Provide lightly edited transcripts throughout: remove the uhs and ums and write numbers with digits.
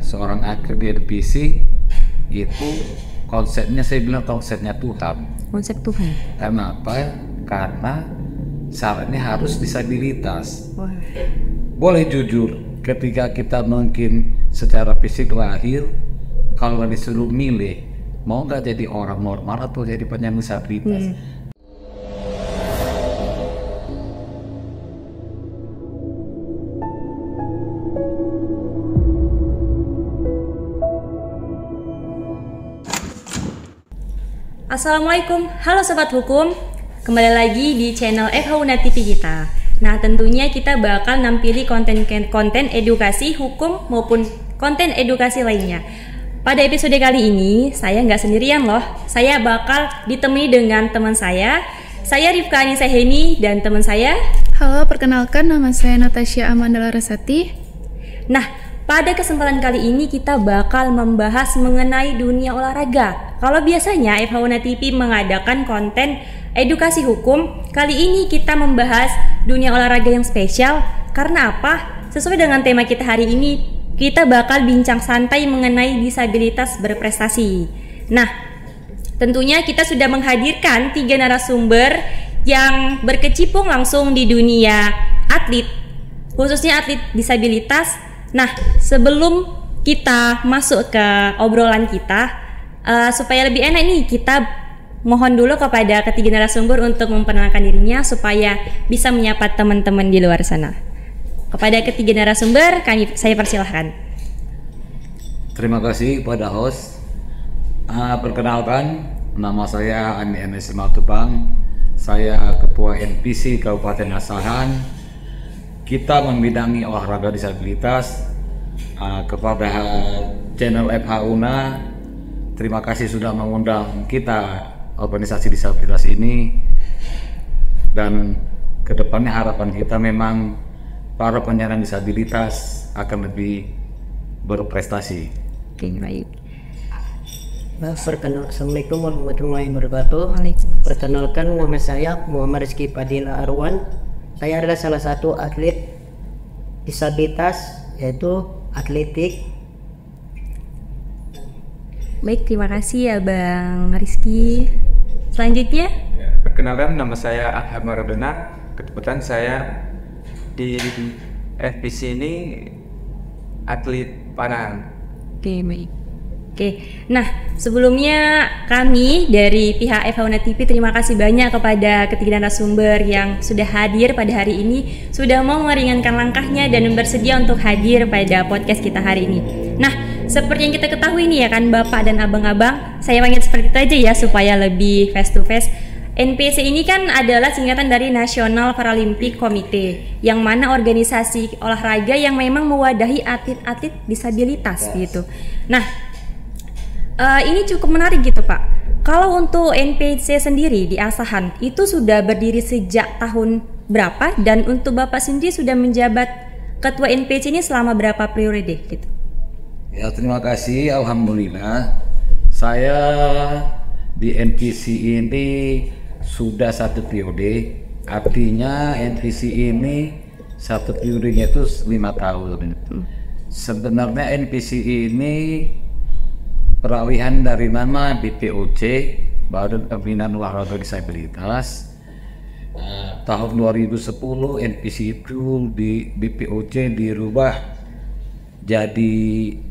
seorang atlet di NPC itu konsepnya, saya bilang konsepnya Tuhan. Konsep Tuhan. Kenapa? Karena syaratnya harus disabilitas. Wah. Boleh jujur, ketika kita mungkin secara fisik lahir, kalau disuruh milih, mau nggak jadi orang normal atau jadi penyandang disabilitas? Assalamualaikum, halo Sobat Hukum. Kembali lagi di channel FH Una TV kita. Nah, tentunya kita bakal nampili konten edukasi hukum maupun konten edukasi lainnya. Pada episode kali ini, saya nggak sendirian loh. Saya bakal ditemani dengan teman saya Rifka Anissa Heni, dan teman saya. Halo, perkenalkan nama saya Natasha Amanda Larasati. Nah, pada kesempatan kali ini kita bakal membahas mengenai dunia olahraga. Kalau biasanya FH Una TV mengadakan konten edukasi hukum, kali ini kita membahas dunia olahraga yang spesial. Karena apa? Sesuai dengan tema kita hari ini, kita bakal bincang santai mengenai disabilitas berprestasi. Nah, tentunya kita sudah menghadirkan 3 narasumber yang berkecimpung langsung di dunia atlet, khususnya atlet disabilitas. Nah, sebelum kita masuk ke obrolan kita, supaya lebih enak nih, kita mohon dulu kepada ketiga narasumber untuk memperkenalkan dirinya supaya bisa menyapa teman-teman di luar sana. Kepada ketiga narasumber, saya persilahkan. Terima kasih pada host. Perkenalkan, nama saya Andi Enes Simatupang. Saya Ketua NPC Kabupaten Asahan. Kita membidangi olahraga disabilitas. Kepada channel FH Una, terima kasih sudah mengundang kita, organisasi disabilitas ini. Dan kedepannya harapan kita memang para penyandang disabilitas akan lebih berprestasi. Oke, baik. Assalamualaikum warahmatullahi wabarakatuh. Perkenalkan, nama saya Muhammad Rizky Padilla Arwan. Saya adalah salah satu atlet disabilitas, yaitu atletik. Baik, terima kasih ya Bang Rizky. Selanjutnya, perkenalkan, nama saya Ahmad Maradona. Kebetulan saya di FPC ini atlet panah. oke, baik. Oke, nah sebelumnya kami dari pihak FH Una TV terima kasih banyak kepada ketiga narasumber yang sudah hadir pada hari ini, sudah mau meringankan langkahnya dan bersedia untuk hadir pada podcast kita hari ini. Nah, seperti yang kita ketahui nih ya kan Bapak dan Abang-abang, saya panggil seperti itu aja ya supaya lebih face to face. NPC ini kan adalah singkatan dari National Paralympic Committee, yang mana organisasi olahraga yang memang mewadahi atlet-atlet disabilitas gitu. Nah, ini cukup menarik gitu Pak. Kalau untuk NPC sendiri di Asahan itu sudah berdiri sejak tahun berapa, dan untuk Bapak sendiri sudah menjabat ketua NPC ini selama berapa periode gitu? Ya, terima kasih. Alhamdulillah, saya di NPC ini sudah 1 periode. Artinya NPC ini 1 periodenya itu 5 tahun. Sebenarnya NPC ini peralihan dari nama BPOC, Badan Pembinaan Olahraga Disabilitas. Tahun 2010 NPC itu di BPOC dirubah jadi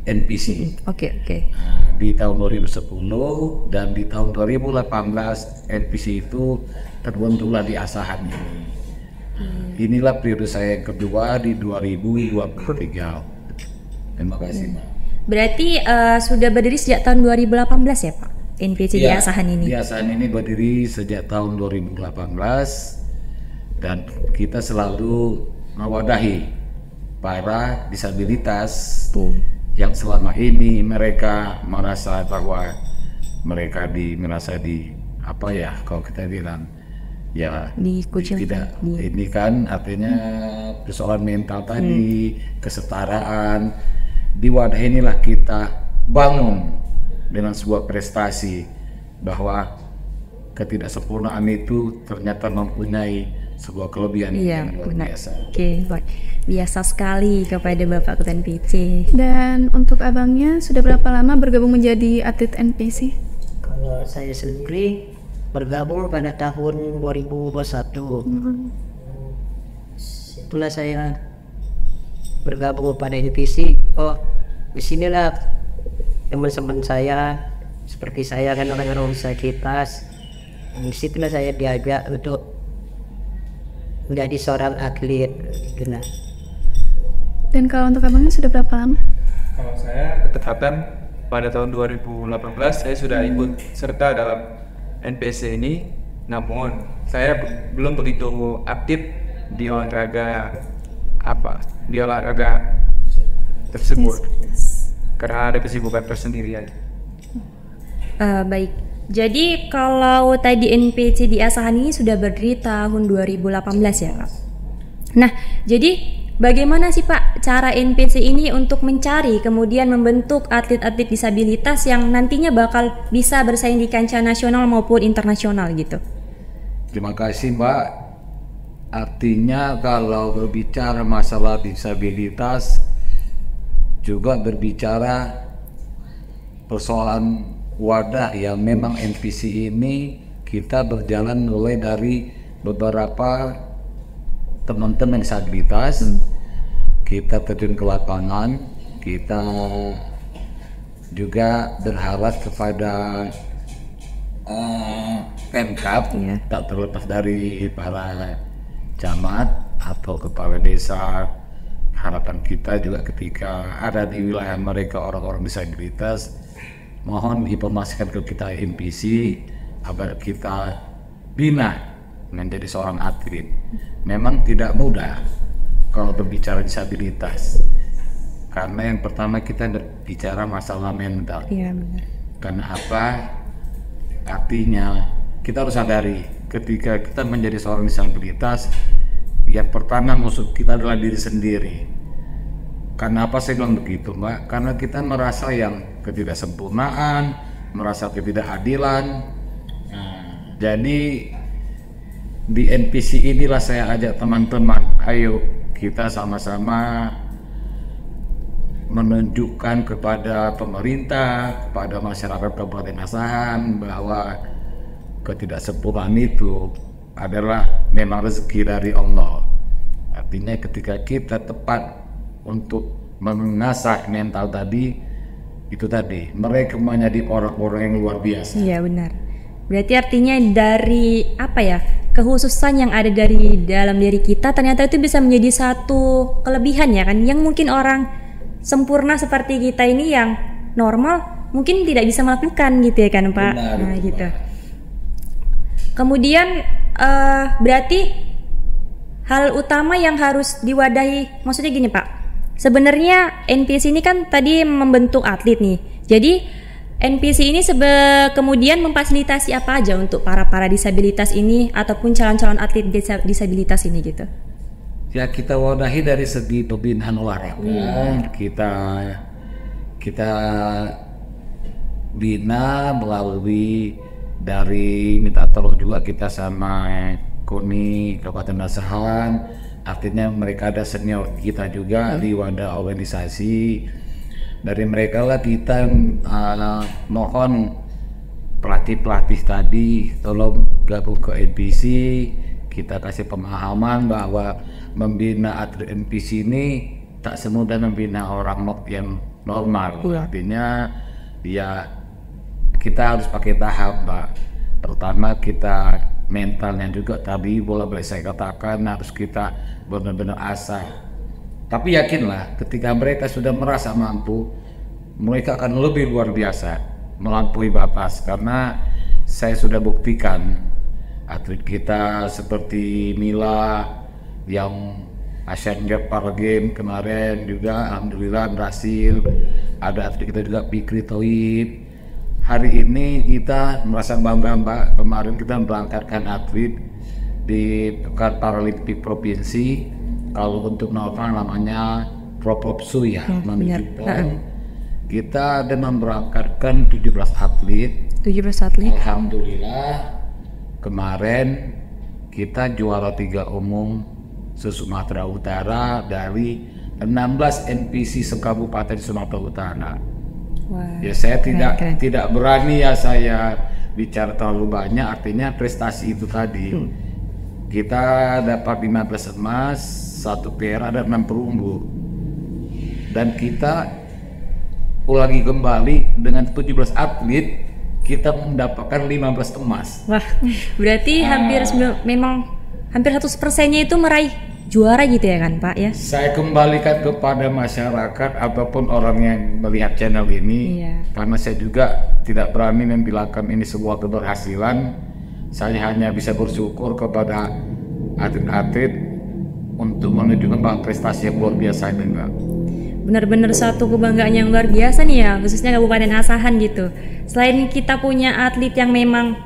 NPC. Oke. Di tahun 2010 dan di tahun 2018 NPC itu terbentuklah di Asahan ini. Inilah periode saya yang kedua di 2023. Terima kasih, Mbak. Berarti sudah berdiri sejak tahun 2018 ya Pak, NPC di Asahan ini? Di Asahan ini berdiri sejak tahun 2018 dan kita selalu mewadahi para disabilitas yang selama ini mereka merasa bahwa mereka merasa apa ya, kalau kita bilang ya tidak ini kan artinya persoalan mental tadi, kesetaraan. Di wadah inilah kita bangun dengan sebuah prestasi bahwa ketidaksempurnaan itu ternyata mempunyai sebuah kelebihan Iya, yang luar benar. biasa. Oke, baik. Biasa sekali kepada Bapak Ketua NPC. Dan untuk abangnya sudah berapa lama bergabung menjadi atlet NPC? Kalau saya sendiri bergabung pada tahun 2021. Itulah saya bergabung pada NPC. Oh, disinilah teman-teman saya seperti saya kan orang-orang disabilitas. Disitulah saya diajak untuk menjadi seorang atlet. Gitu. Dan kalau untuk abangnya sudah berapa lama? Kalau saya ketetapan pada tahun 2018 saya sudah ikut serta dalam NPC ini, namun saya belum begitu aktif di olahraga tersebut karena ada kesibukan tersendiri aja. Baik. Jadi kalau tadi NPC di Asahan ini sudah berdiri tahun 2018 ya, Pak. Nah, jadi bagaimana sih Pak cara NPC ini untuk mencari kemudian membentuk atlet-atlet disabilitas yang nantinya bakal bisa bersaing di kancah nasional maupun internasional gitu? Terima kasih Mbak. Artinya kalau berbicara masalah disabilitas juga berbicara persoalan wadah yang memang NPC ini kita berjalan mulai dari beberapa teman-teman disabilitas, kita terjun ke lapangan, kita juga berharap kepada Pemkab, tak terlepas dari para camat atau kepala desa. Harapan kita juga ketika ada di wilayah mereka orang-orang disabilitas, mohon informasikan ke kita NPC agar kita bina menjadi seorang atlet. Memang tidak mudah kalau berbicara disabilitas, karena yang pertama kita berbicara masalah mental. Iya benar. Karena apa? Artinya kita harus sadari ketika kita menjadi seorang disabilitas, yang pertama musuh kita adalah diri sendiri. Karena apa saya bilang begitu Mbak? Karena kita merasa yang ketidaksempurnaan, merasa ketidakadilan. Jadi di NPC inilah saya ajak teman-teman, ayo kita sama-sama menunjukkan kepada pemerintah, kepada masyarakat Kabupaten Asahan bahwa ketidaksempurnaan itu adalah memang rezeki dari Allah. Artinya ketika kita tepat untuk mengasah mental tadi, itu tadi mereka menjadi orang-orang yang luar biasa. Iya benar. Berarti artinya dari apa ya, kekhususan yang ada dari dalam diri kita ternyata itu bisa menjadi satu kelebihan ya kan, yang mungkin orang sempurna seperti kita ini yang normal mungkin tidak bisa melakukan gitu ya kan Pak. Benar, nah gitu. Kemudian berarti hal utama yang harus diwadahi, maksudnya gini Pak, sebenarnya NPC ini kan tadi membentuk atlet nih. Jadi NPC ini kemudian memfasilitasi apa aja untuk para disabilitas ini ataupun calon-calon atlet disabilitas ini gitu? Ya kita wadahi dari segi pembinaan olahraga. Kita bina melalui dari minta tolong juga kita sama KONI Kabupaten Asahan. Artinya mereka ada senior kita juga di wadah organisasi. Dari mereka lah kita mohon pelatih-pelatih tadi tolong gabung ke NPC. Kita kasih pemahaman bahwa membina atlet NPC ini tak semudah membina orang yang normal. Artinya ya kita harus pakai tahap Pak. Pertama kita mentalnya juga tadi boleh saya katakan harus kita benar-benar asah. Tapi yakinlah ketika mereka sudah merasa mampu, mereka akan lebih luar biasa melampaui batas. Karena saya sudah buktikan atlet kita seperti Mila yang Asian Games Para Games kemarin juga alhamdulillah berhasil. Ada atlet kita juga Fikri Thoib. Hari ini kita merasa bangga Mbak, kemarin kita berangkatkan atlet di Pekan Paralimpik Provinsi. Kalau untuk namanya Propopsu ya, menuju PON. Kita dengan berangkatkan 17 atlet. 17 atlet. Alhamdulillah kemarin kita juara 3 umum se-Sumatera Utara dari 16 NPC se-Kabupaten Sumatera Utara. Wah, Ya saya keren. tidak berani ya saya bicara terlalu banyak, artinya prestasi itu tadi. Kita dapat 15 emas, 1 perak dan 6 perunggu. Dan kita ulangi kembali dengan 17 atlet, kita mendapatkan 15 emas. Wah, berarti memang hampir 100%-nya itu meraih juara gitu ya kan Pak ya? Saya kembalikan kepada masyarakat ataupun orang yang melihat channel ini, Iya. karena saya juga tidak berani membilangkan ini sebuah keberhasilan. Saya hanya bisa bersyukur kepada atlet-atlet untuk menunjukkan bahwa prestasi yang luar biasa ini, Mbak. Benar-benar suatu kebanggaan yang luar biasa nih ya, khususnya Kabupaten Asahan gitu. Selain kita punya atlet yang memang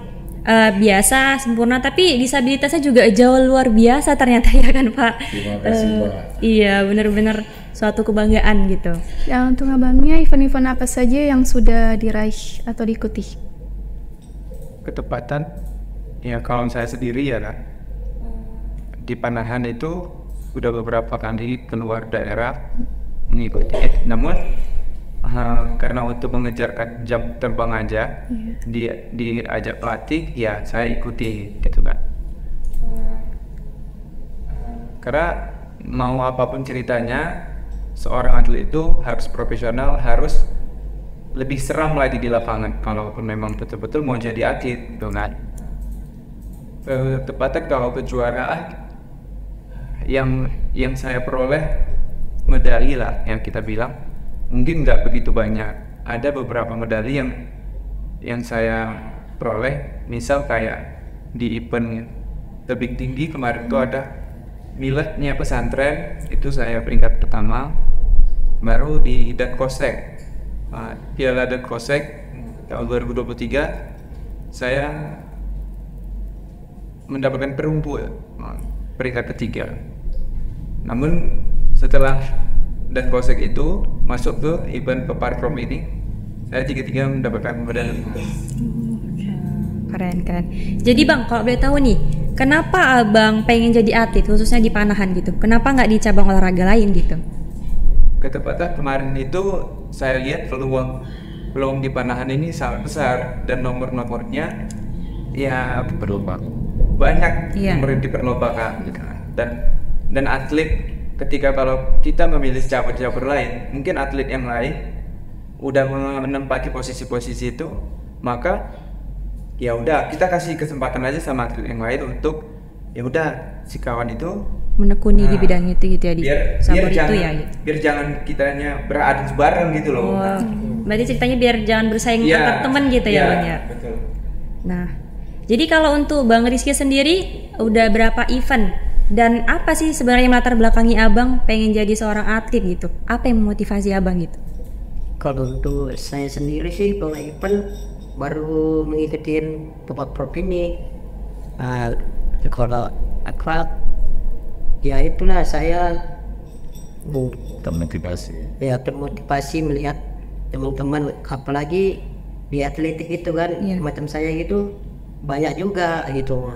biasa, sempurna, tapi disabilitasnya juga jauh luar biasa ternyata ya kan Pak. Terima kasih, Mbak. Iya, benar-benar suatu kebanggaan gitu. Ya, untuk abangnya event-event apa saja yang sudah diraih atau diikuti? Ketepatan ya, kalau saya sendiri ya kan, di Panahan itu udah beberapa kali keluar daerah mengikuti, namun karena untuk mengejarkan jam terbang aja diajak pelatih ya saya ikuti gitu kan. Karena mau apapun ceritanya, seorang atlet itu harus profesional, harus lebih seram lagi di lapangan kalaupun memang betul-betul mau jadi atlet gitu kan. Tepatnya kalau kejuaraan yang saya peroleh medali lah, yang kita bilang mungkin nggak begitu banyak. Ada beberapa medali yang saya peroleh, misal kayak di event lebih tinggi kemarin tuh ada miladnya pesantren, itu saya peringkat pertama. Baru di Dankosek, Piala Dankosek tahun 2023 saya mendapatkan perunggu peringkat ketiga. Namun setelah Dankosek itu masuk ke event Peparprom ini, saya tiga-tiga mendapatkan medali. Keren. Jadi Bang, kalau boleh tahu nih, kenapa Abang pengen jadi atlet khususnya di Panahan gitu? Kenapa nggak di cabang olahraga lain gitu? Ketepatan kemarin itu saya lihat peluang di Panahan ini sangat besar, dan nomor-nomornya ya banyak yang diperlombakan gitu. Dan atlet, ketika kalau kita memilih cabur-cabur lain, mungkin atlet yang lain udah menempati posisi-posisi itu, maka ya udah kita kasih kesempatan aja sama atlet yang lain untuk ya udah si kawan itu menekuni di bidang itu gitu ya, di sabur itu jangan, ya gitu. Biar jangan kitanya beradu bareng gitu loh. Oh, berarti ceritanya biar jangan bersaing antar teman gitu ya Bang ya. Betul. Nah, jadi kalau untuk Bang Rizky sendiri udah berapa event? Dan apa sih sebenarnya latar belakangi Abang pengen jadi seorang atlet gitu? Apa yang memotivasi Abang gitu? Kalau untuk saya sendiri sih, kalau event baru mengikuti Peparprom ini. Kalau akrab, ya itulah saya termotivasi melihat teman-teman, apalagi di atletik itu kan, macam saya gitu banyak juga gitu.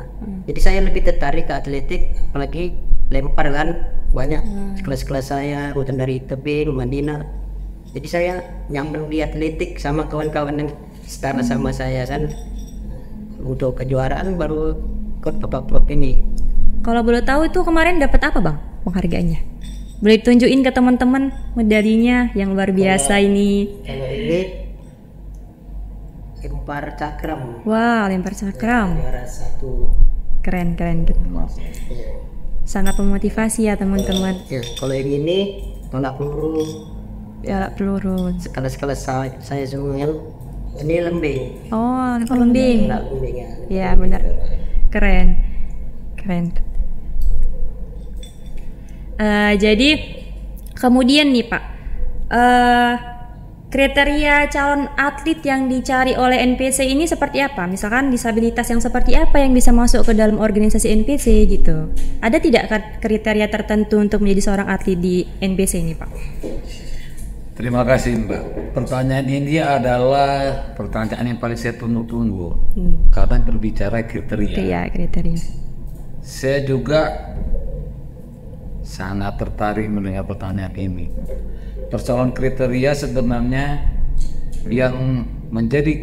Jadi saya lebih tertarik ke atletik, apalagi lempar kan banyak kelas-kelas saya, rutin dari tebing, Madinah. Jadi saya nyambung di atletik sama kawan-kawan yang setara sama saya kan. Untuk kejuaraan baru ikut Peparprom ini. Kalau boleh tahu itu kemarin dapat apa Bang penghargaannya? Boleh tunjukin ke teman-teman medalinya yang luar biasa ini. Kalau ini lempar cakram. Wah, lempar cakram. Juara 1. Keren. Sangat memotivasi ya teman-teman. Ya, kalau yang ini tolak peluru. Ya, peluru. Sekali-sekali saya semua ini lembing. Oh, lempar lembing. Tolak lembing ya. Ya, benar. Keren. Jadi kemudian nih Pak, kriteria calon atlet yang dicari oleh NPC ini seperti apa? Misalkan disabilitas yang seperti apa yang bisa masuk ke dalam organisasi NPC gitu? Ada tidak kriteria tertentu untuk menjadi seorang atlet di NPC ini Pak? Terima kasih Mbak. Pertanyaan ini adalah pertanyaan yang paling saya tunggu-tunggu karena berbicara kriteria. Iya, kriteria. Saya juga sangat tertarik mendengar pertanyaan ini. Persoalan kriteria sebenarnya yang menjadi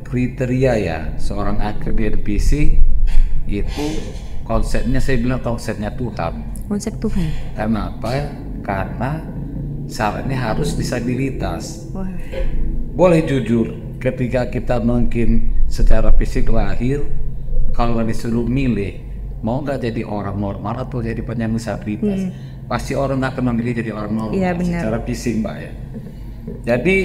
kriteria ya seorang atlet di NPC itu konsepnya, saya bilang konsepnya Tuhan. Konsep Tuhan. Kenapa? Karena syaratnya harus disabilitas. Wah. Boleh jujur, ketika kita mungkin secara fisik lahir, kalau disuruh milih mau nggak jadi orang normal atau jadi penyandang disabilitas, pasti orang akan memilih jadi orang normal. Iya, benar. Secara fisik, Mbak ya. Jadi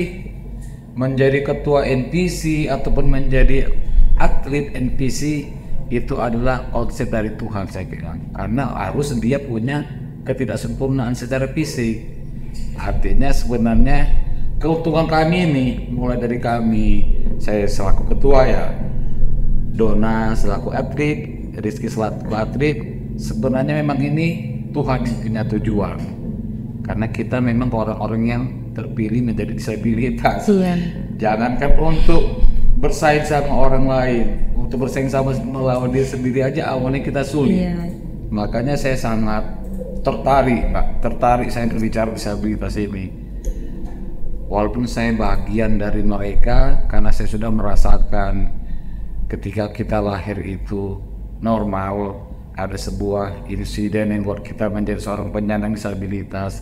menjadi ketua NPC ataupun menjadi atlet NPC itu adalah konsep dari Tuhan, saya kira. Karena harus dia punya ketidaksempurnaan secara fisik. Artinya sebenarnya keuntungan kami ini, mulai dari kami, saya selaku ketua ya, Dona selaku atlet, Rizky selaku atlet, sebenarnya memang ini Tuhan yang punya tujuan. Karena kita memang orang-orang yang terpilih menjadi disabilitas. Iya. Jangankan untuk bersaing sama orang lain, untuk bersaing sama melawan diri sendiri aja awalnya kita sulit. Iya. Makanya saya sangat tertarik, Pak. Tertarik saya berbicara disabilitas ini. Walaupun saya bagian dari mereka, karena saya sudah merasakan ketika kita lahir itu normal, ada sebuah insiden yang buat kita menjadi seorang penyandang disabilitas.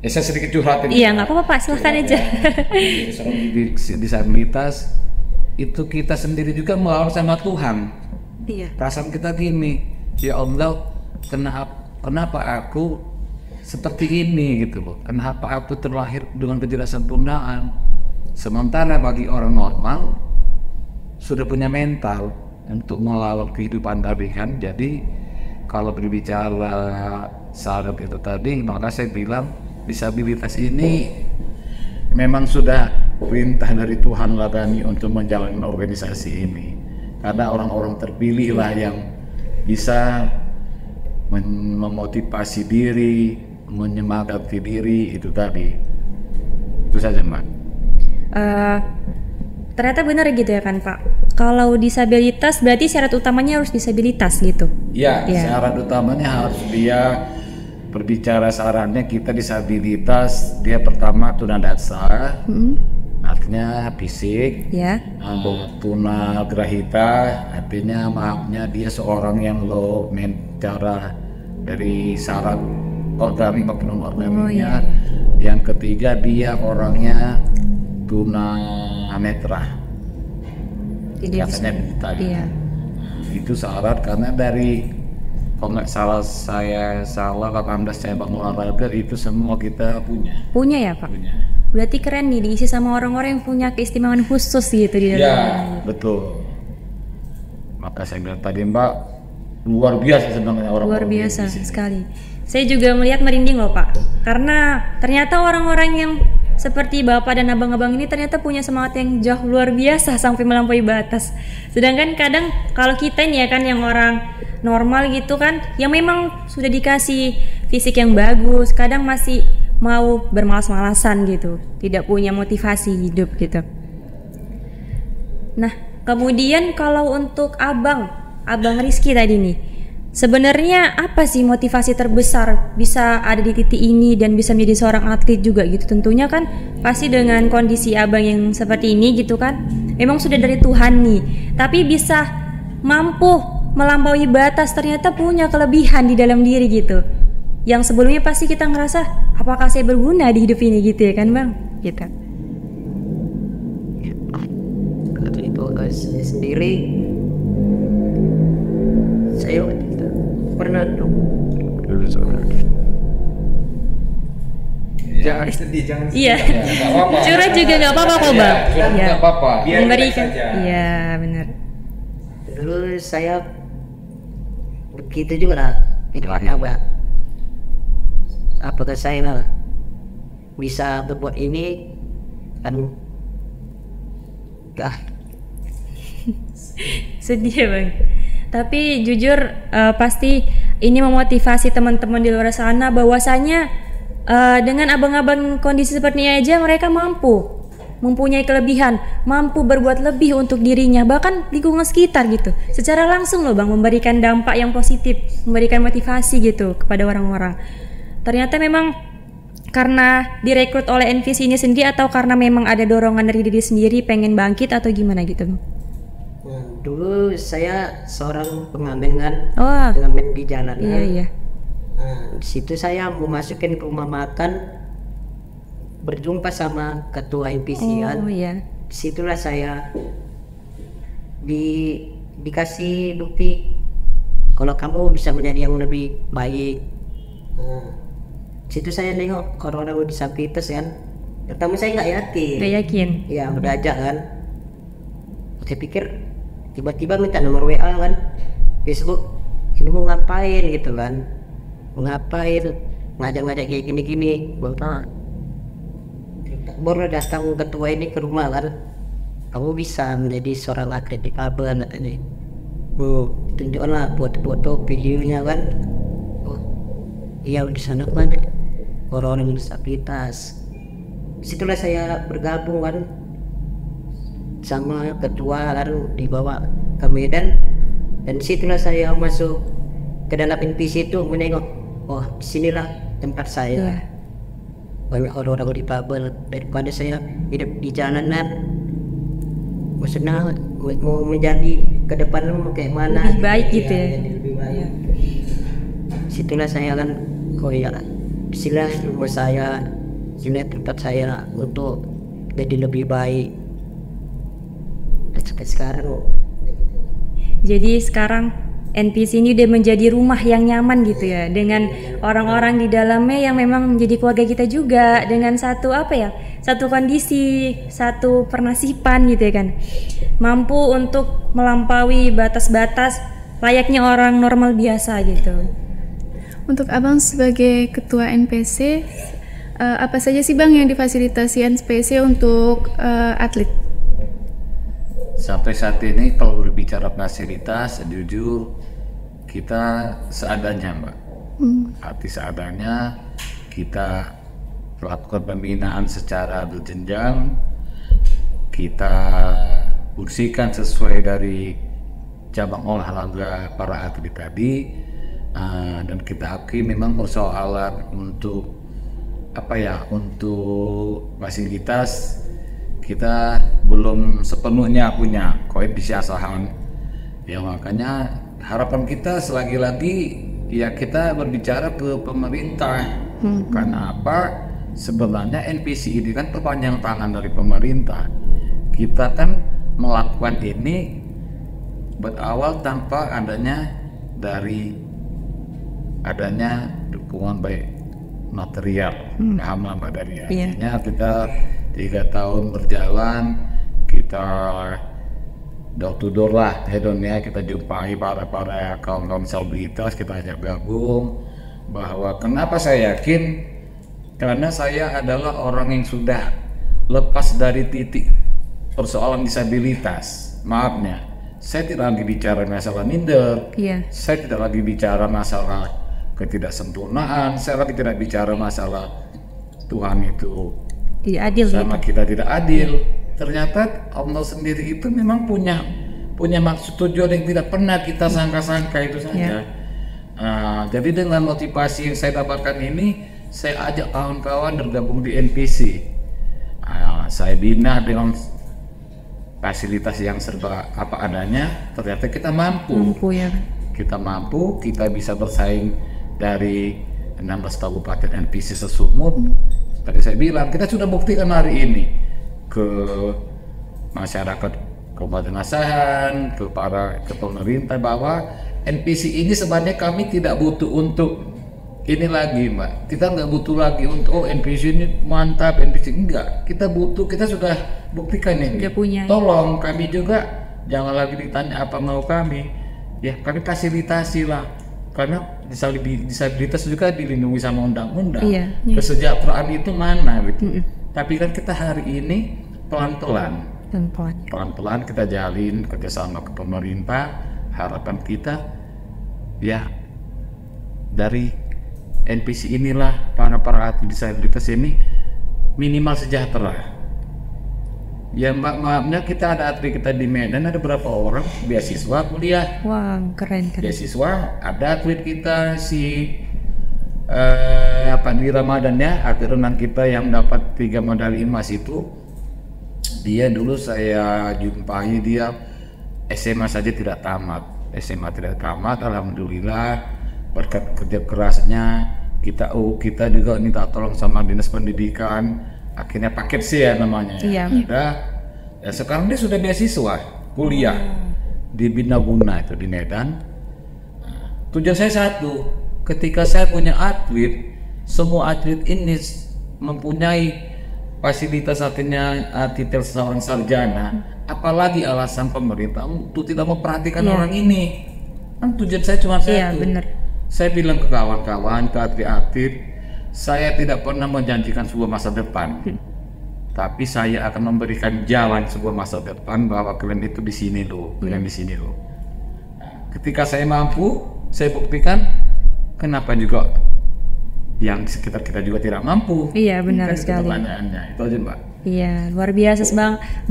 Saya sedikit curhatin. Iya, nggak apa-apa Pak, silahkan aja. Seorang disabilitas itu kita sendiri juga melawan sama Tuhan. Iya. Perasaan kita gini, ya Allah, kenapa aku seperti ini gitu loh? Kenapa aku terlahir dengan ketidaksempurnaan? Sementara bagi orang normal sudah punya mental untuk melawan kehidupan tadi kan. Jadi kalau berbicara syarat itu tadi, maka saya bilang disabilitas ini memang sudah perintah dari Tuhan lah kami untuk menjalankan organisasi ini. Karena orang-orang terpilih lah yang bisa memotivasi diri, menyemangati diri, itu tadi. Itu saja, Mbak. Ternyata benar gitu ya kan Pak. Kalau disabilitas berarti syarat utamanya harus disabilitas gitu. Ya, syarat utamanya harus dia berbicara syaratnya kita disabilitas, dia pertama tunanetra, artinya fisik, Ya. tunagrahita, artinya maafnya dia seorang yang low cara dari syarat organik maupun non-organiknya. Yang ketiga dia orangnya tunanetra. Biasanya tadi. Iya. Itu syarat karena dari kalau nggak salah saya salah 18 cabang olahraga itu semua kita punya. Punya ya Pak? Punya. Berarti keren nih diisi sama orang-orang yang punya keistimewaan khusus gitu di dalam. Ya, betul. Maka saya bilang tadi Mbak, luar biasa sebenarnya orang. Luar biasa sekali. Saya juga melihat merinding loh Pak. Karena ternyata orang-orang yang seperti Bapak dan abang-abang ini ternyata punya semangat yang jauh luar biasa sampai melampaui batas. Sedangkan kadang kalau kita nih ya kan yang orang normal gitu kan, yang memang sudah dikasih fisik yang bagus, kadang masih mau bermalas-malasan gitu, tidak punya motivasi hidup gitu. Nah, kemudian kalau untuk Abang Rizky tadi nih, sebenarnya apa sih motivasi terbesar bisa ada di titik ini dan bisa menjadi seorang atlet juga gitu? Tentunya kan pasti dengan kondisi Abang yang seperti ini gitu kan, memang sudah dari Tuhan nih, tapi bisa mampu melampaui batas, ternyata punya kelebihan di dalam diri gitu. Yang sebelumnya pasti kita ngerasa apakah saya berguna di hidup ini gitu ya kan Bang? Gitu. Itu saya sendiri, saya pernah Jangan sedih, jangan sedih. Iya. Curhat juga nggak apa-apa kok Bang. Curhat Iya. nggak apa-apa. Biar Memberikan. kita saja. Iya benar. dulu saya begitu juga lah. Apakah saya bisa berbuat ini kan? Sedih ya Bang. Tapi jujur pasti ini memotivasi teman-teman di luar sana bahwasanya dengan abang-abang kondisi seperti ini aja mereka mampu mempunyai kelebihan, mampu berbuat lebih untuk dirinya, bahkan lingkungan sekitar gitu. Secara langsung loh Bang, memberikan dampak yang positif, memberikan motivasi gitu kepada orang-orang. Ternyata memang karena direkrut oleh NPC ini sendiri atau karena memang ada dorongan dari diri sendiri pengen bangkit atau gimana gitu Bang? Dulu saya seorang pengamen kan, Oh, pengamen di jalan kan. iya. Di situ saya mau masukin ke rumah makan, berjumpa sama ketua NPC kan. Oh iya. Disitulah saya dikasih bukti kalau kamu bisa menjadi yang lebih baik. Situ saya nengok orang-orang disabilitas kan. Pertama saya nggak yakin. Gak yakin. Ya udah aja kan. Saya pikir tiba-tiba minta nomor WA kan, Facebook. Ini mau ngapain gitu kan? Mau ngapain? Ngajak-ngajak kayak gini-gini. Baru datang ketua ini ke rumah kan. Kamu bisa menjadi seorang atlet difabel ini. Bu, tunjukkanlah foto-foto videonya kan. Oh, iya di sana kan orang disabilitas. Situlah saya bergabung kan sama ketua, lalu dibawa ke Medan, dan situlah saya masuk ke dalam NPC itu menengok, oh disinilah tempat saya. Banyak orang-orang difabel, daripada saya hidup di jalanan. Maksudnya mau menjadi ke depan mau kayak mana? Lebih baik gitu ya. Jadi lebih baik. Situlah saya kan, oh ya, disinilah rumah saya, sini tempat saya untuk jadi lebih baik. Dan sampai sekarang. Jadi sekarang NPC ini udah menjadi rumah yang nyaman gitu ya, dengan orang-orang di dalamnya yang memang menjadi keluarga kita juga, dengan satu satu kondisi, satu pernasiban gitu ya kan, mampu untuk melampaui batas-batas layaknya orang normal biasa gitu. Untuk Abang sebagai ketua NPC, apa saja sih Bang yang difasilitasi NPC untuk atlet? Sampai saat ini kalau berbicara fasilitas, jujur kita seadanya Mbak. Arti seadanya, kita melakukan pembinaan secara berjenjang, kita fungsikan sesuai dari cabang olahraga para atlet tadi, dan kita akui memang persoalan untuk untuk fasilitas kita belum sepenuhnya punya koefisien asahan ya, makanya harapan kita selagi lagi ya kita berbicara ke pemerintah. Karena apa? Sebenarnya NPC ini kan perpanjang tangan dari pemerintah. Kita kan melakukan ini berawal tanpa adanya dukungan baik material, paham Mbak dari akhirnya kita 3 tahun berjalan, kita door to door lah hedonnya, kita jumpai para kaum disabilitas, kita ajak gabung. Bahwa kenapa saya yakin, karena saya adalah orang yang sudah lepas dari titik persoalan disabilitas. Maafnya, saya tidak lagi bicara masalah minder, saya tidak lagi bicara masalah ketidaksempurnaan, saya lagi tidak bicara masalah Tuhan itu tidak adil sama gitu. kita tidak adil. Ternyata Allah sendiri itu memang punya maksud tujuan yang tidak pernah kita sangka-sangka itu saja. Jadi dengan motivasi yang saya dapatkan ini, saya ajak kawan-kawan bergabung di NPC. Saya bina dengan fasilitas yang serba apa adanya. Ternyata kita mampu ya. Kita mampu, kita bisa bersaing dari 16 kabupaten NPC sesumur. Tadi saya bilang, kita sudah buktikan hari ini ke masyarakat Kabupaten Asahan, ke pemerintah bahwa NPC ini sebenarnya kami tidak butuh untuk ini lagi Mbak. Kita nggak butuh lagi untuk NPC ini mantap, NPC enggak. Kita sudah buktikan ini. Tolong kami juga jangan lagi ditanya apa mau kami. Ya kami fasilitasi lah. Karena disabilitas juga dilindungi sama undang-undang. Kesejahteraan itu mana gitu. Tapi kan kita hari ini pelan-pelan kita jalin kerjasama ke pemerintah. Harapan kita ya dari NPC inilah para atlet disabilitas ini minimal sejahtera. Ya maafnya kita ada atlet kita di Medan, ada berapa orang beasiswa kuliah. Wah, keren. Beasiswa ada atlet kita si di Ramadan ya, atlet renang kita yang dapat 3 medali emas itu. Dia dulu saya jumpai dia SMA saja tidak tamat. Alhamdulillah berkat kerja kerasnya kita juga minta tolong sama dinas pendidikan, akhirnya paket C ya namanya. Iya. Ya, sekarang dia sudah beasiswa kuliah di Bina Guna itu di Medan. Tujuan saya satu, ketika saya punya atlet, semua atlet ini mempunyai fasilitas artinya titel seorang sarjana, apalagi alasan pemerintah untuk tidak memperhatikan orang ini. Kan tujuan saya cuma satu. Iya, benar. Saya bilang ke kawan-kawan, ke atlet-atlet, saya tidak pernah menjanjikan sebuah masa depan, tapi saya akan memberikan jalan sebuah masa depan bahwa kalian itu di sini loh, kalian di sini loh. Ketika saya mampu, saya buktikan. Kenapa juga yang sekitar kita juga tidak mampu? Iya, benar kan sekali. Pertanyaannya itu aja, Mbak. Iya, luar biasa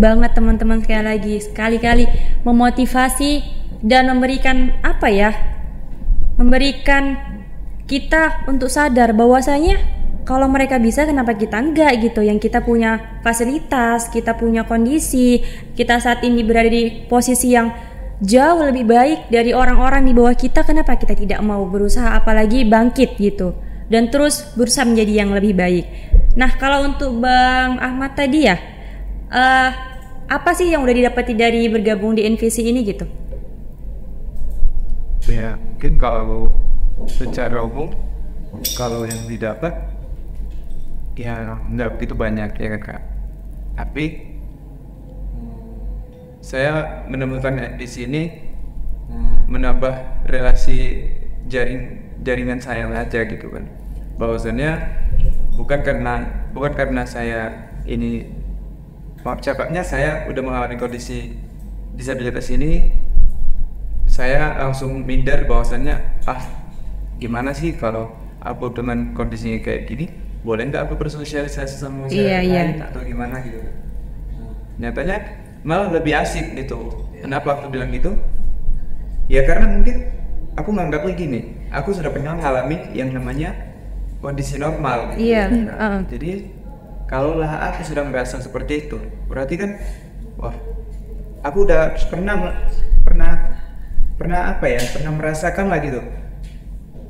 banget teman-teman, sekali-kali memotivasi dan memberikan memberikan kita untuk sadar bahwasanya kalau mereka bisa, kenapa kita enggak gitu. Yang kita punya fasilitas, kita punya kondisi, kita saat ini berada di posisi yang jauh lebih baik dari orang-orang di bawah kita, kenapa kita tidak mau berusaha, apalagi bangkit gitu dan terus berusaha menjadi yang lebih baik. Nah, kalau untuk Bang Ahmad tadi ya, apa sih yang udah didapati dari bergabung di NVC ini gitu? Ya, mungkin kalau secara umum, kalau yang didapat ya nggak begitu banyak ya kan Kak. Tapi saya menemukan di sini menambah relasi jaringan saya aja gitu kan. Bahwasannya bukan karena saya ini, maaf cakapnya, saya udah mengalami kondisi disabilitas ini, saya langsung minder bahwasannya gimana sih kalau aku dengan kondisinya kayak gini, boleh nggak aku bersosialisasi sama masyarakat lain atau gimana gitu. Nyatanya malah lebih asik gitu. Kenapa aku bilang gitu? Ya karena mungkin aku menganggapnya gini, aku sudah pernah mengalami yang namanya kondisi normal. Iya. Jadi kalaulah aku sudah merasa seperti itu, berarti kan, wah, aku udah pernah merasakan lah gitu.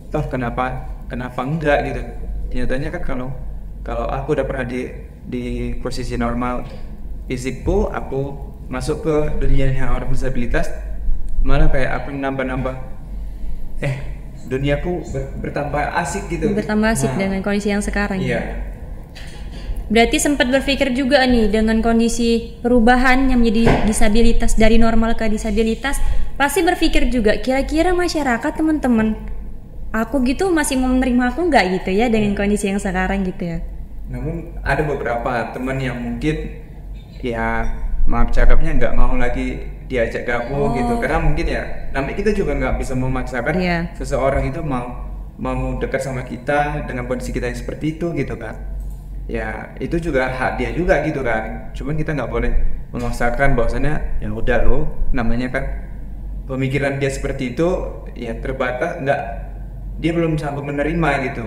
Toh kenapa enggak gitu? Nyatanya kan kalau aku udah pernah di posisi normal, fisikku, aku masuk ke dunia orang disabilitas, malah kayak aku nambah duniaku bertambah asik gitu. Bertambah asik dengan kondisi yang sekarang. Iya. Berarti sempat berpikir juga nih dengan kondisi perubahan yang menjadi disabilitas dari normal ke disabilitas, pasti berpikir juga kira-kira masyarakat teman-teman, aku gitu masih mau menerima aku nggak gitu ya dengan kondisi yang sekarang gitu ya. Namun ada beberapa teman yang mungkin ya maaf cakapnya nggak mau lagi diajak gabung gitu, karena mungkin ya namanya kita juga nggak bisa memaksakan seseorang itu mau dekat sama kita dengan kondisi kita yang seperti itu gitu kan. Ya itu juga hak dia juga gitu kan, cuman kita nggak boleh memaksakan bahwasannya ya udah lo, namanya kan pemikiran dia seperti itu ya terbatas, dia belum sanggup menerima gitu.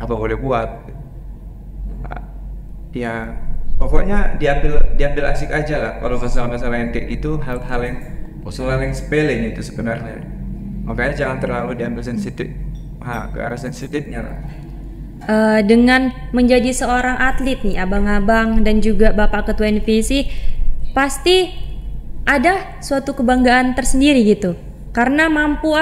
Apa boleh buat ya pokoknya diambil asik aja lah. Kalau masalah yang kayak gitu, hal-hal yang sepele itu sebenarnya, makanya jangan terlalu diambil sensitif ke arah sensitifnya lah. Dengan menjadi seorang atlet nih abang-abang dan juga Bapak Ketua NVC, pasti ada suatu kebanggaan tersendiri gitu, karena mampu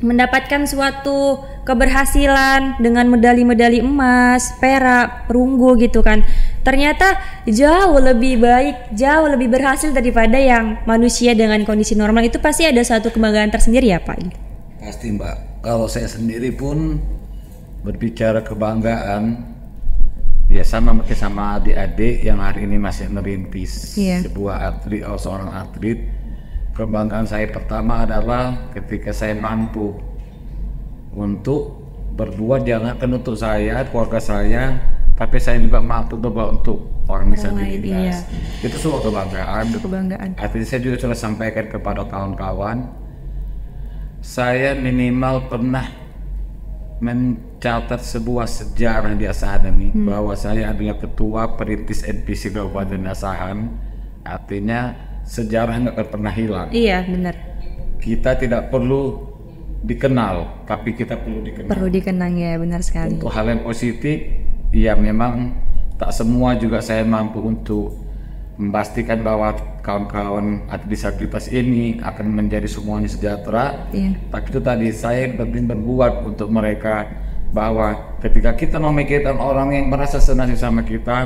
mendapatkan suatu keberhasilan dengan medali-medali emas, perak, perunggu gitu kan. Ternyata jauh lebih baik, jauh lebih berhasil daripada yang manusia dengan kondisi normal. Itu pasti ada suatu kebanggaan tersendiri ya Pak? Pasti Mbak. Kalau saya sendiri pun berbicara kebanggaan, ya sama adik-adik yang hari ini masih merintis seorang atlet. Kebanggaan saya pertama adalah ketika saya mampu untuk berdua, jangan untuk saya, keluarga saya, tapi saya juga mampu untuk orang lain, disabilitas. Itu sebuah kebanggaan. Kebanggaan. Artinya saya juga sudah sampaikan kepada kawan-kawan, saya minimal pernah mencatat sebuah sejarah di Asahan ini bahwa saya adalah ketua perintis NPC Kabupaten Asahan. Artinya sejarah nggak akan pernah hilang. Iya, benar. Kita tidak perlu dikenal, tapi kita perlu dikenal. Perlu dikenang ya, benar sekali. Untuk hal yang positif, ya memang tak semua juga saya mampu untuk memastikan bahwa kawan-kawan disabilitas ini akan menjadi semuanya sejahtera. Iya. Tapi itu tadi saya penting berbuat untuk mereka bahwa ketika kita memikirkan orang yang merasa senasib sama kita,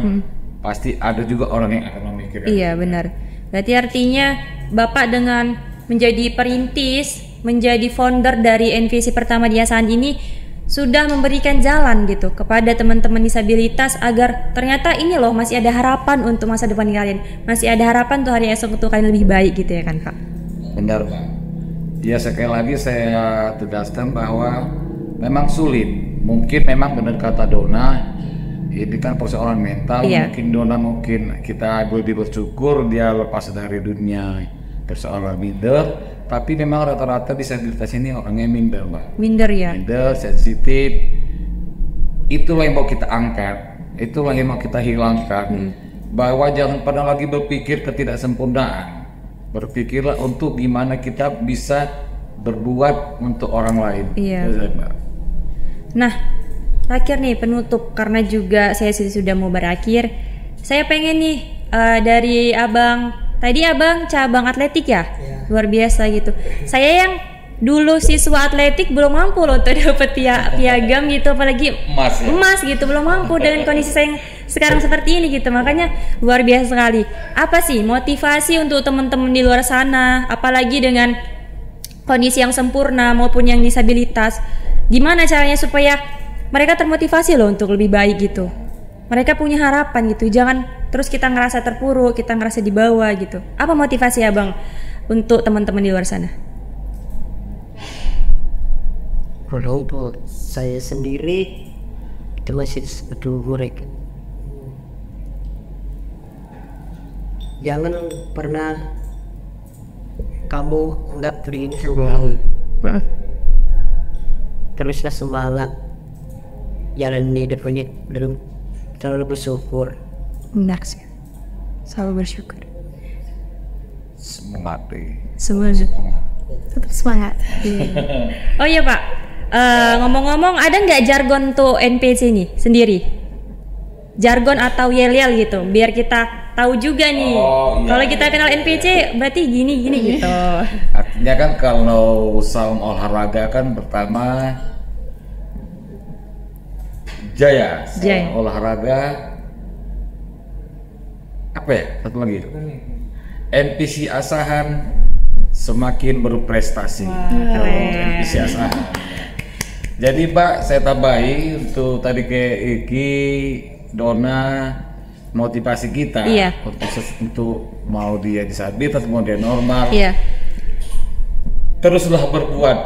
pasti ada juga orang yang akan memikirkan. Iya, benar. Berarti artinya Bapak dengan menjadi perintis, menjadi founder dari NPC pertama di Asahan ini sudah memberikan jalan gitu kepada teman-teman disabilitas agar ternyata ini loh masih ada harapan untuk masa depan kalian, masih ada harapan untuk hari esok untuk kalian lebih baik gitu ya kan Pak? Benar Pak. Ya sekali lagi saya tegaskan bahwa memang sulit. Mungkin memang benar kata Dona, ini kan persoalan mental. Iya. Mungkin Dona kita boleh bersyukur dia lepas dari dunia persoalan minder. Tapi memang rata-rata disabilitas ini orangnya minder, Mbak. Minder ya. Minder, sensitif. Itulah yang mau kita angkat. Itulah yang mau kita hilangkan. Bahwa jangan pernah lagi berpikir ketidaksempurnaan. Berpikirlah untuk gimana kita bisa berbuat untuk orang lain. Iya. Itu, Mbak. Nah, terakhir nih penutup karena juga saya sudah mau berakhir. Saya pengen nih dari Abang, tadi Abang cabang atletik ya? Luar biasa gitu. Saya yang dulu siswa atletik belum mampu loh untuk dapat piagam gitu, apalagi emas gitu, belum mampu dengan kondisi saya yang sekarang seperti ini gitu. Makanya luar biasa sekali. Apa sih motivasi untuk teman-teman di luar sana, apalagi dengan kondisi yang sempurna maupun yang disabilitas, gimana caranya supaya mereka termotivasi loh untuk lebih baik gitu. Mereka punya harapan gitu, jangan terus kita ngerasa terpuruk, kita ngerasa di bawah gitu. Apa motivasi Abang untuk teman-teman di luar sana? Kalau untuk saya sendiri itu masih satu mereka. Jangan pernah kamu nggak terlalu teruslah semangat jalan hidup ini belum terlalu bersyukur. Benar sih, selalu bersyukur. Semangat deh. Tetap semangat. Oh iya Pak, ngomong-ngomong ada nggak jargon tuh NPC nih sendiri? Jargon atau yel-yel gitu, biar kita tahu juga nih. Oh, iya. Kalau kita kenal NPC berarti gini gitu. Artinya kan kalau saung olahraga kan pertama Jaya. Jaya. Olahraga apa ya? Satu lagi. NPC Asahan semakin berprestasi. NPC Asahan. Jadi Pak, saya tambahi untuk tadi ke Iki, Dona, motivasi kita Iya. untuk mau dia disabilitas mau dia normal. Iya. Teruslah berbuat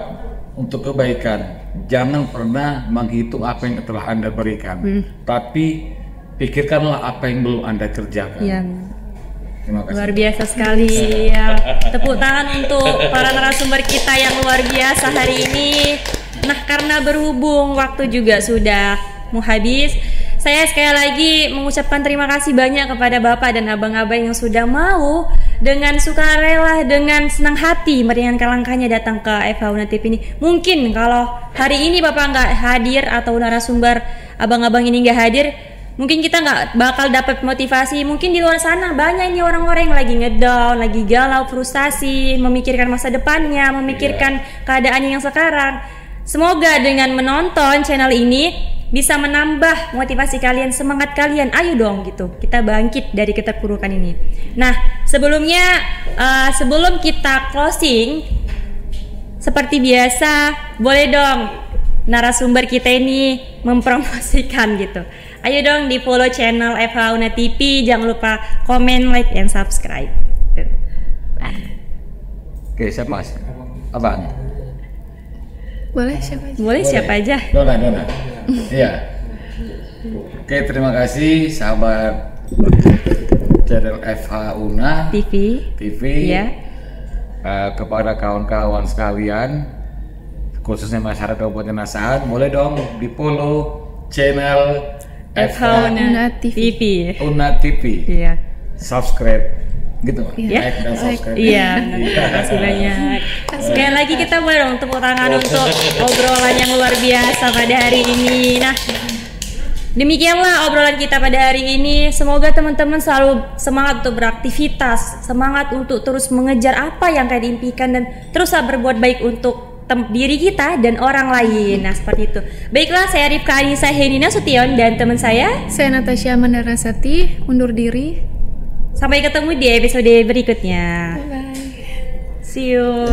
untuk kebaikan. Jangan pernah menghitung apa yang telah Anda berikan, tapi pikirkanlah apa yang belum Anda kerjakan. Iya. Terima kasih. Luar biasa sekali ya. Tepuk tangan untuk para narasumber kita yang luar biasa hari ini. Nah, karena berhubung waktu juga sudah mau habis, saya sekali lagi mengucapkan terima kasih banyak kepada Bapak dan abang-abang yang sudah mau dengan sukarela, dengan senang hati meringankan langkahnya datang ke FH Unatip ini. Mungkin kalau hari ini Bapak nggak hadir atau narasumber abang-abang ini nggak hadir, mungkin kita nggak bakal dapat motivasi. Mungkin di luar sana banyak ini orang-orang yang lagi ngedown, lagi galau, frustasi, memikirkan masa depannya, memikirkan keadaannya yang sekarang. Semoga dengan menonton channel ini bisa menambah motivasi kalian, semangat kalian. Ayo dong gitu, kita bangkit dari keterpurukan ini. Nah, sebelumnya sebelum kita closing, seperti biasa, boleh dong narasumber kita ini mempromosikan gitu. Ayo dong di follow channel FH Una TV, jangan lupa komen, like, and subscribe. Oke, siapa Mas? Abang. Boleh siapa aja? Boleh siapa aja. Dona. Iya. Oke, terima kasih sahabat channel FH Una TV. TV. Iya. Kepada kawan-kawan sekalian, khususnya masyarakat Kabupaten Asahan, boleh dong di follow channel FH Una TV. TV. Una TV. Iya. Subscribe gitu, Iya. like dan subscribe. Iya, terima kasih banyak. Sekali lagi kita boleh dong tepuk tangan untuk obrolan yang luar biasa pada hari ini. Nah, demikianlah obrolan kita pada hari ini. Semoga teman-teman selalu semangat untuk beraktivitas, semangat untuk terus mengejar apa yang kalian impikan, dan teruslah berbuat baik untuk diri kita dan orang lain. Nah, seperti itu. Baiklah, saya Rifka Anissa Henina Sution dan teman saya. Saya Natasha Mandarasati, undur diri. Sampai ketemu di episode berikutnya. Bye. See you.